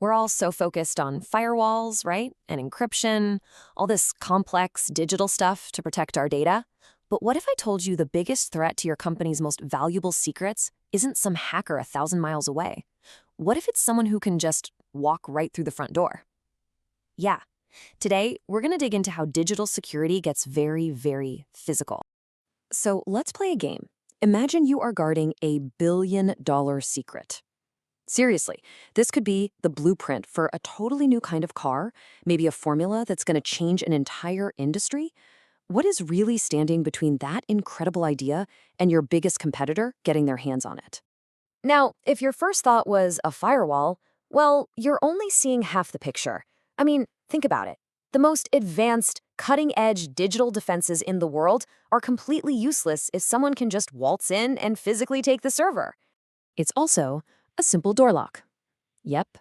We're all so focused on firewalls, right? And encryption, all this complex digital stuff to protect our data. But what if I told you the biggest threat to your company's most valuable secrets isn't some hacker 1,000 miles away? What if it's someone who can just walk right through the front door? Yeah. Today, we're going to dig into how digital security gets very, very physical. So let's play a game. Imagine you are guarding a billion-dollar secret. Seriously, this could be the blueprint for a totally new kind of car, maybe a formula that's going to change an entire industry. What is really standing between that incredible idea and your biggest competitor getting their hands on it? Now, if your first thought was a firewall, well, you're only seeing half the picture. I mean, think about it. The most advanced, cutting-edge digital defenses in the world are completely useless if someone can just waltz in and physically take the server. It's also a simple door lock. Yep,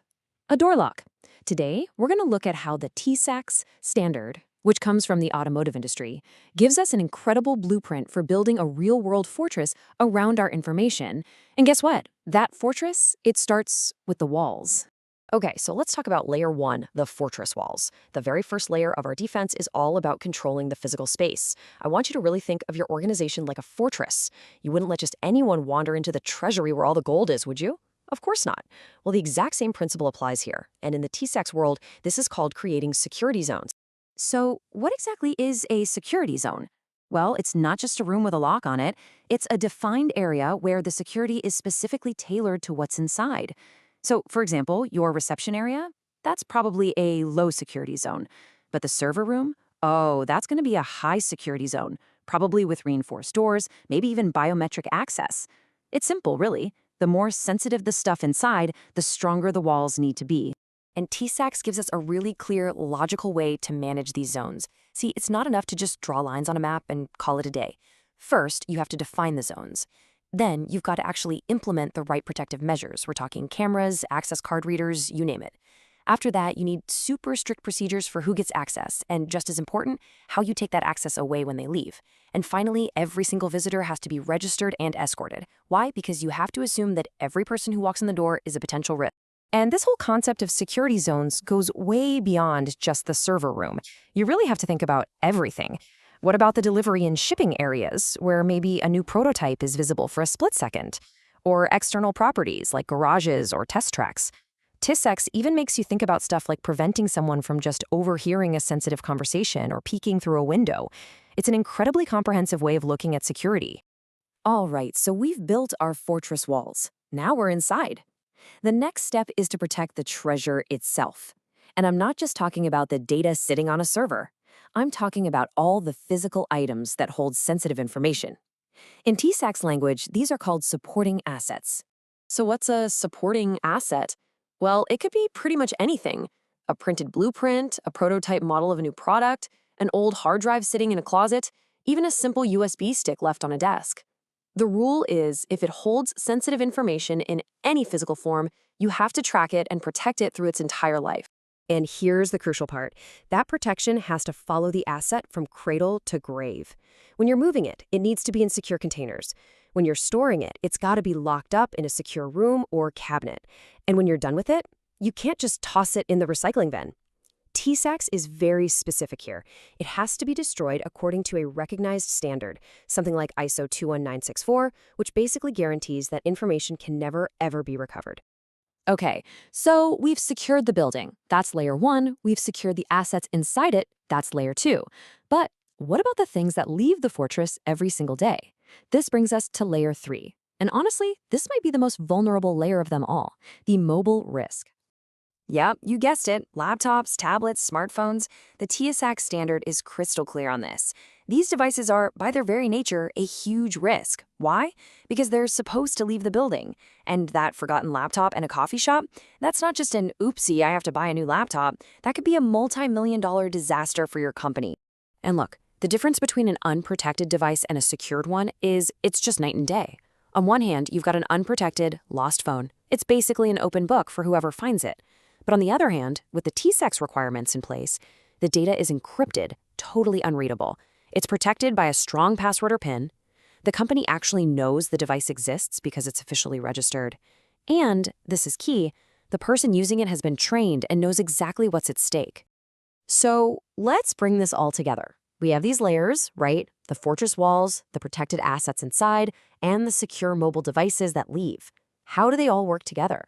a door lock. Today, we're going to look at how the TISAX standard, which comes from the automotive industry, gives us an incredible blueprint for building a real-world fortress around our information. And guess what? That fortress, it starts with the walls. Okay, so let's talk about layer 1, the fortress walls. The very first layer of our defense is all about controlling the physical space. I want you to really think of your organization like a fortress. You wouldn't let just anyone wander into the treasury where all the gold is, would you? Of course not. Well, the exact same principle applies here. And in the TISAX world, this is called creating security zones. So what exactly is a security zone? Well, it's not just a room with a lock on it. It's a defined area where the security is specifically tailored to what's inside. So, for example, your reception area, that's probably a low security zone. But the server room, oh, that's going to be a high security zone, probably with reinforced doors, maybe even biometric access. It's simple, really. The more sensitive the stuff inside, the stronger the walls need to be. And TISAX gives us a really clear, logical way to manage these zones. See, it's not enough to just draw lines on a map and call it a day. First, you have to define the zones. Then, you've got to actually implement the right protective measures. We're talking cameras, access card readers, you name it. After that, you need super strict procedures for who gets access, and just as important, how you take that access away when they leave. And finally, every single visitor has to be registered and escorted. Why? Because you have to assume that every person who walks in the door is a potential risk. And this whole concept of security zones goes way beyond just the server room. You really have to think about everything. What about the delivery and shipping areas, where maybe a new prototype is visible for a split second? Or external properties like garages or test tracks? TISAX even makes you think about stuff like preventing someone from just overhearing a sensitive conversation or peeking through a window. It's an incredibly comprehensive way of looking at security. All right, so we've built our fortress walls. Now we're inside. The next step is to protect the treasure itself. And I'm not just talking about the data sitting on a server. I'm talking about all the physical items that hold sensitive information. In TISAX language, these are called supporting assets. So what's a supporting asset? Well, it could be pretty much anything. A printed blueprint, a prototype model of a new product, an old hard drive sitting in a closet, even a simple USB stick left on a desk. The rule is, if it holds sensitive information in any physical form, you have to track it and protect it through its entire life. And here's the crucial part. That protection has to follow the asset from cradle to grave. When you're moving it, it needs to be in secure containers. When you're storing it, it's got to be locked up in a secure room or cabinet. And when you're done with it, you can't just toss it in the recycling bin. TISAX is very specific here. It has to be destroyed according to a recognized standard, something like ISO 21964, which basically guarantees that information can never, ever be recovered. Okay, so we've secured the building. That's layer 1. We've secured the assets inside it. That's layer 2. But what about the things that leave the fortress every single day? This brings us to layer 3. And honestly, this might be the most vulnerable layer of them all, the mobile risk. Yep, you guessed it. Laptops, tablets, smartphones. The TISAX standard is crystal clear on this. These devices are, by their very nature, a huge risk. Why? Because they're supposed to leave the building. And that forgotten laptop in a coffee shop, that's not just an oopsie, I have to buy a new laptop. That could be a multi-million-dollar disaster for your company. And look, the difference between an unprotected device and a secured one is it's just night and day. On one hand, you've got an unprotected, lost phone. It's basically an open book for whoever finds it. But on the other hand, with the TISAX requirements in place, the data is encrypted, totally unreadable. It's protected by a strong password or PIN. The company actually knows the device exists because it's officially registered. And, this is key, The person using it has been trained and knows exactly what's at stake. So let's bring this all together. We have these layers, right? The fortress walls, the protected assets inside, and the secure mobile devices that leave. How do they all work together?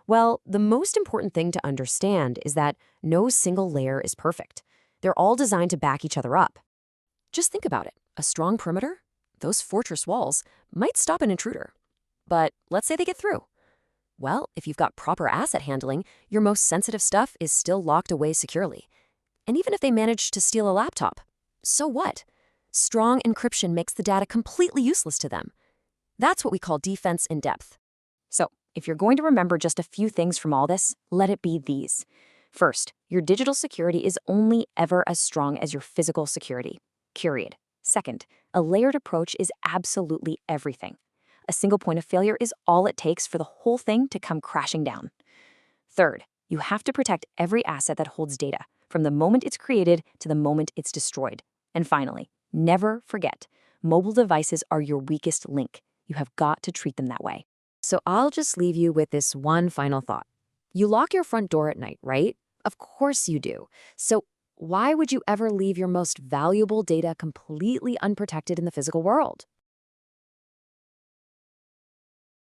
Well, the most important thing to understand is that no single layer is perfect. They're all designed to back each other up. Just think about it. A strong perimeter? Those fortress walls might stop an intruder. But let's say they get through. Well, if you've got proper asset handling, your most sensitive stuff is still locked away securely. And even if they manage to steal a laptop, so what? Strong encryption makes the data completely useless to them. That's what we call defense in depth. So, if you're going to remember just a few things from all this, let it be these. First, your digital security is only ever as strong as your physical security. Period. Second, a layered approach is absolutely everything. A single point of failure is all it takes for the whole thing to come crashing down. Third, you have to protect every asset that holds data, from the moment it's created to the moment it's destroyed. And finally, never forget, mobile devices are your weakest link. You have got to treat them that way. So I'll just leave you with this one final thought. You lock your front door at night, right? Of course you do. So why would you ever leave your most valuable data completely unprotected in the physical world?